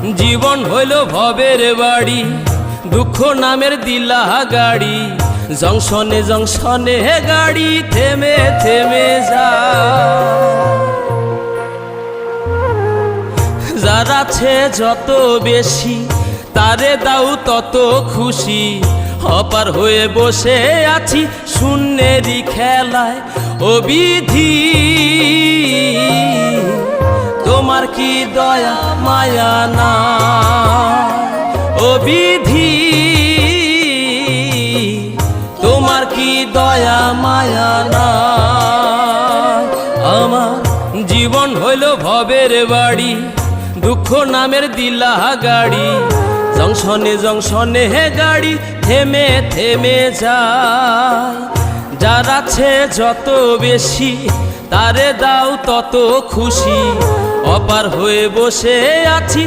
জীবন হইল ভবের বাড়ি, দুঃখ নামের দিলা গাড়ি। জংশনে জংশনে গাড়ি থেমে থেমে যায়। যার আছে যত বেশি তারে দাও তত খুশি। অপার হয়ে বসে আছি শূন্যেরই খেলায়। ও বিধি তোমার কি দয়া মায়া না? ও বিধি তোমার কি দয়া মায়া না? আমার জীবন হইল ভবের বাড়ি, দুঃখ নামের দিলা গাড়ি। জংশনে জংশনে গাড়ি থেমে থেমে যায়। যার আছে যত বেশি তারে দাও তত খুশি। অপার হয়ে বসে আছি